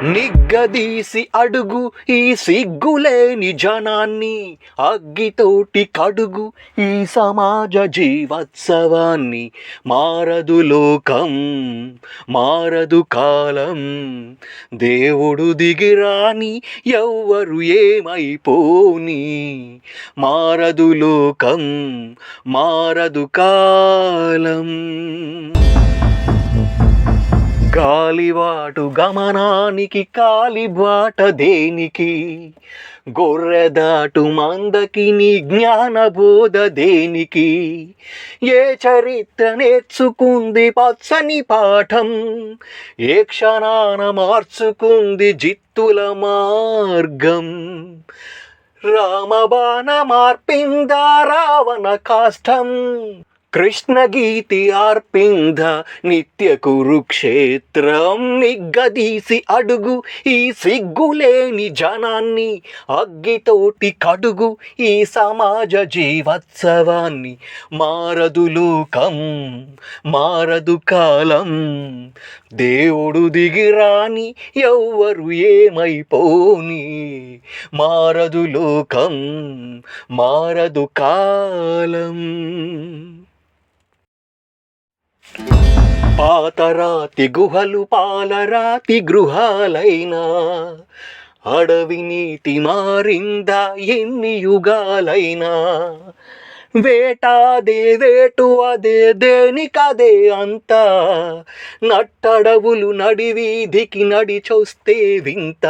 నిగ్గదీసి అడుగు ఈ సిగ్గులేని జనాన్ని, అగ్గితోటి కడుగు ఈ సమాజ జీవోత్సవాన్ని. మారదు లోకం, మారదు కాలం, దేవుడు దిగిరాని ఎవ్వరు ఏమైపోని. మారదు లోకం, మారదు కాలం. గాలివాటు గమనానికి కాలిబాట దేనికి, గొర్రెదాటు మందకి నీ జ్ఞానబోధ దేనికి. ఏ చరిత్ర నేర్చుకుంది పచ్చని పాఠం, ఏ క్షణాన మార్చుకుంది జిత్తుల మార్గం. రామబాణ మార్పిందా రావణ కాష్టం, కృష్ణగీతి ఆర్పింద నిత్య కురుక్షేత్రం. నిగ్గదీసి అడుగు ఈ సిగ్గులేని జనాన్ని, అగ్గితోటి కడుగు ఈ సమాజ జీవోత్సవాన్ని. మారదు లోకం, మారదు కాలం, దేవుడు దిగిరాని ఎవ్వరు ఏమైపోని. మారదు లోకం, మారదు కాలం. పాతరాతి గుహలు పాలరాతి గృహాలైనా, అడవి నీతి మారిందా ఎన్ని యుగాలైనా. వేటాదే వేటు అదే దేనికదే అంతా, నట్టడవులు నడివీధికి నడిచొస్తే వింత.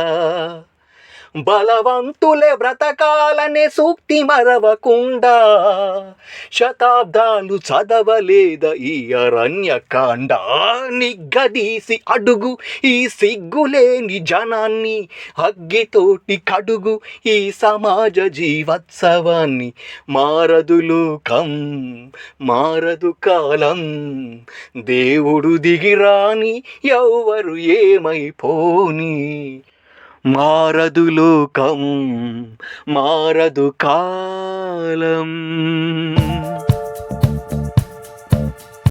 బలవంతులే బ్రతకాలనే సూక్తి మరవకుండా, శతాబ్దాలు చదవలేద ఈ అరణ్యకాండ. నిగ్గదీసి అడుగు ఈ సిగ్గులేని జనాన్ని, అగ్గితోటి కడుగు ఈ సమాజ జీవోత్సవాన్ని. మారదు లోకం, మారదు కాలం, దేవుడు దిగిరాని ఎవ్వరు ఏమైపోని. మారదు లోకం, మారదు కాలం.